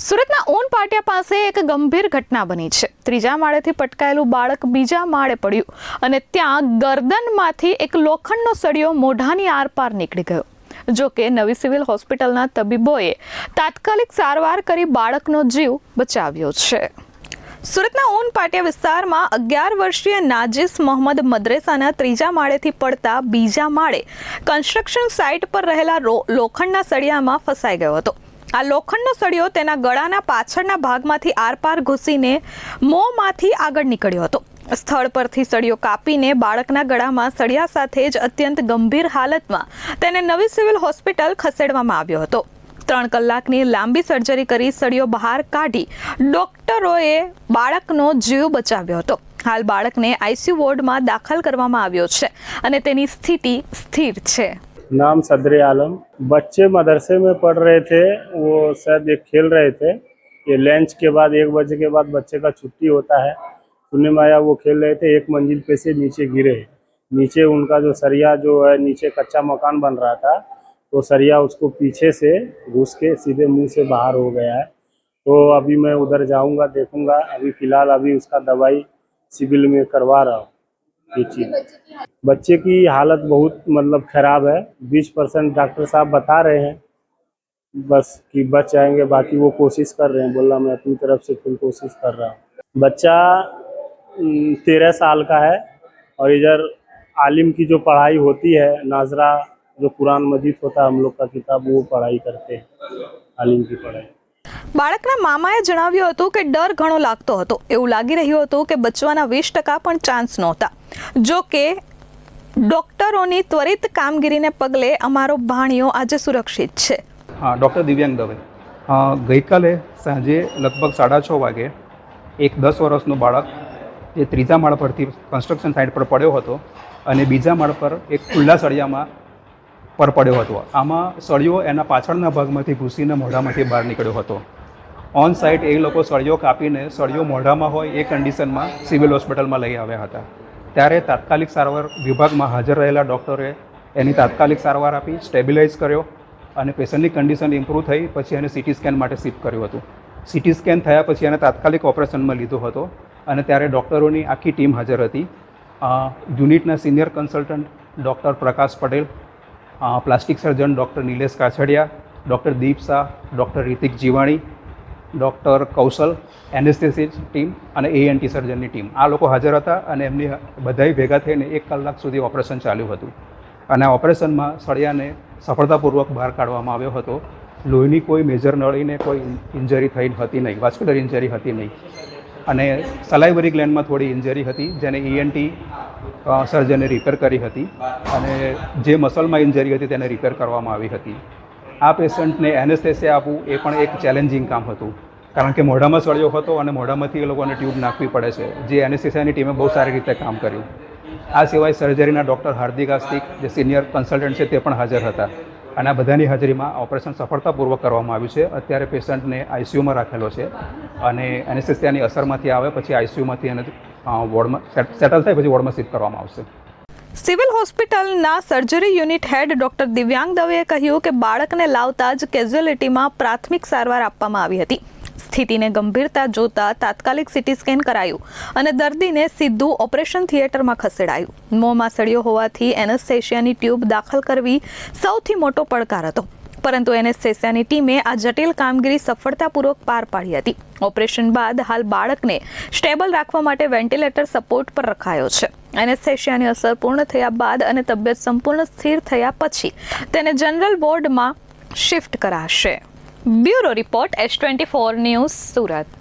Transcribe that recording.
સુરતના ઊન પાટિયા પાસે એક ગંભીર ઘટના બની છે। ત્રીજા માળેથી પટકાયેલું બાળક બીજા માળે પડ્યું અને ત્યાં ગરદનમાંથી એક લોખંડનો સળિયો મોઢાની આરપાર નીકળી ગયો। જો કે નવી સિવિલ હોસ્પિટલના તબીબોએ તાત્કાલિક સારવાર કરી બાળકનો જીવ બચાવ્યો છે। સુરતના ઊન પાટિયા વિસ્તારમાં 11 વર્ષીય નાજીસ મોહમ્મદ મદ્રેસાના ત્રીજા માળેથી પડતા બીજા માળે કન્સ્ટ્રક્શન સાઇટ પર રહેલા લોખંડના સળિયામાં ફસાઈ ગયો હતો। આ લોખંડનો સળિયો તેના ગળાના પાછળના ભાગમાંથી આરપાર ઘૂસીને મોંમાંથી આગળ નીકળ્યો હતો। સ્થળ પરથી સળિયો કાપીને બાળકના ગળામાં સળિયા સાથે જ અત્યંત ગંભીર હાલતમાં તેને નવી સિવિલ હોસ્પિટલ ખસેડવામાં આવ્યો હતો। 3 કલાકની લાંબી સર્જરી કરી સળિયો બહાર કાઢી ડોક્ટરોએ બાળકનો જીવ બચાવ્યો હતો। હાલ બાળકને આઈસીયુ વોર્ડમાં દાખલ કરવામાં આવ્યો છે અને તેની સ્થિતિ સ્થિર છે। नाम सदर आलम। बच्चे मदरसे में पढ़ रहे थे, वो शायद एक खेल रहे थे। ये लंच के बाद 1 बजे के बाद बच्चे का छुट्टी होता है। सुनने में आया वो खेल रहे थे, एक मंजिल पे से नीचे गिरे। नीचे उनका जो सरिया जो है, नीचे कच्चा मकान बन रहा था, तो सरिया उसको पीछे से घुस के सीधे मुंह से बाहर हो गया है। तो अभी मैं उधर जाऊंगा, देखूंगा। अभी फिलहाल अभी उसका दवाई सिविल में करवा रहा हूँ। ये चीज़ बच्चे की हालत बहुत मतलब ख़राब है। 20% डॉक्टर साहब बता रहे हैं बस कि बच जाएंगे, बाकी वो कोशिश कर रहे हैं। बोला मैं अपनी तरफ से फुल कोशिश कर रहा हूँ। बच्चा 13 साल का है और इधर आलिम की जो पढ़ाई होती है, नाजरा जो कुरान मजीद होता है हम लोग का किताब, वो पढ़ाई करते हैं, आलिम की पढ़ाई। બાળકના મામાએ જણાવ્યું હતું કે ડર ઘણો લાગતો હતો। એવું લાગી રહ્યું હતું કે બચવાના 20% પણ ચાન્સ નહોતા। જો કે ડોક્ટરોની ત્વરિત કામગીરીને પગલે અમારો ભાણિયો આજે સુરક્ષિત છે। हाँ, डॉक्टर दिव्यांग दवे गईकाले सांजे लगभग 6:30 वागे एक 10 वर्षનું બાળક એ ત્રીજા માળ પરથી કન્સ્ટ્રક્શન સાઇટ પર પડ્યો હતો અને બીજા માળ પર એક ખુલ્લા સળિયામાં પર પડ્યો હતો। આમાં સળિયો એના પાછળના ભાગમાંથી ઘૂસીને મોઢામાંથી બહાર નીકળ્યો હતો। ઓન સાઇટ એ લોકો સળિયો કાપીને સળિયો મોઢામાં હોય એ કન્ડિશનમાં સિવિલ હોસ્પિટલમાં લઈ આવ્યા હતા। ત્યારે તાત્કાલિક સારવાર વિભાગમાં હાજર રહેલા ડૉક્ટરે એની તાત્કાલિક સારવાર આપી, સ્ટેબિલાઇઝ કર્યો અને પેશન્ટની કન્ડિશન ઇમ્પ્રૂવ થઈ પછી એને સીટી સ્કેન માટે શિફ્ટ કર્યું હતું। સીટી સ્કેન થયા પછી એને તાત્કાલિક ઓપરેશનમાં લીધો હતો અને ત્યારે ડૉક્ટરોની આખી ટીમ હાજર હતી। યુનિટના senior consultant doctor Prakash Patel, plastic surgeon doctor Nilesh Kachhadiya, doctor Deep Shah, doctor Ritik Jivani, doctor Kaushal, anaesthesia team અને એએનટી સર્જનની ટીમ આ લોકો હાજર હતા અને એમની બધાય ભેગા થઈને 1 કલાક સુધી ઓપરેશન ચાલ્યું હતું અને આ ઓપરેશનમાં સળિયાને સફળતાપૂર્વક બહાર કાઢવામાં આવ્યો હતો। લોહીની કોઈ મેજર નળીને કોઈ ઇન્જરી થઈ હતી નહીં, વાસ્ક્યુલર ઇન્જરી હતી નહીં અને સલાઇવરી ગ્લેન્ડમાં થોડી ઇન્જરી હતી જેને ઈએનટી સર્જને રિપેર કરી હતી અને જે મસલમાં ઇન્જરી હતી તેને રિપેર કરવામાં આવી હતી। આ પેશન્ટને એનેસ્થેસિયા આપવું એ પણ એક ચેલેન્જિંગ કામ હતું કારણ કે મોઢામાં સળિયો હતો અને મોઢામાંથી એ લોકોને ટ્યુબ નાખવી પડે છે, જે એનેસ્થેસિયાની ટીમે બહુ સારી રીતે કામ કર્યું। આ સિવાય સર્જરીના ડૉક્ટર હાર્દિક આસ્તિક જે સિનિયર કન્સલ્ટન્ટ છે તે પણ હાજર હતા અને આ બધાની હાજરીમાં ઓપરેશન સફળતાપૂર્વક કરવામાં આવ્યું છે। અત્યારે પેશન્ટને આઈસીયુમાં રાખેલો છે અને એનેસ્થેસિયાની અસરમાંથી આવે પછી આઈસીયુમાંથી એને વોર્ડમાં સેટલ થાય પછી વોર્ડમાં શિફ્ટ કરવામાં આવશે। સિવિલ હોસ્પિટલના સર્જરી યુનિટ હેડ ડોક્ટર દિવ્यांग દવેએ કહ્યું કે બાળકને લાવતા જ કેઝ્યુઅલિટીમાં પ્રાથમિક સારવાર આપવામાં આવી હતી। સ્થિતિને ગંભીરતા જોતા તાત્કાલિક સીટી સ્કેન કરાયું અને દર્દીને સીધું ઓપરેશન થિયેટરમાં ખસેડાયું। મોંમાં સળિયો હોવાથી એનેસ્થેસિયાની ટ્યુબ દાખલ કરવી સૌથી મોટો પડકાર હતો, પરંતુ એનેસ્થેસિયાની ટીમે આ જટિલ કામગીરી સફળતાપૂર્વક પાર પાડી હતી। ઓપરેશન બાદ હાલ બાળકને સ્ટેબલ રાખવા માટે વેન્ટિલેટર સપોર્ટ પર રખાયો છે। એનેસ્થેસિયાની અસર પૂર્ણ થયા બાદ અને તબિયત સંપૂર્ણ સ્થિર થયા પછી તેને જનરલ વોર્ડમાં શિફ્ટ કરાશે। Bureau report S24 news Surat.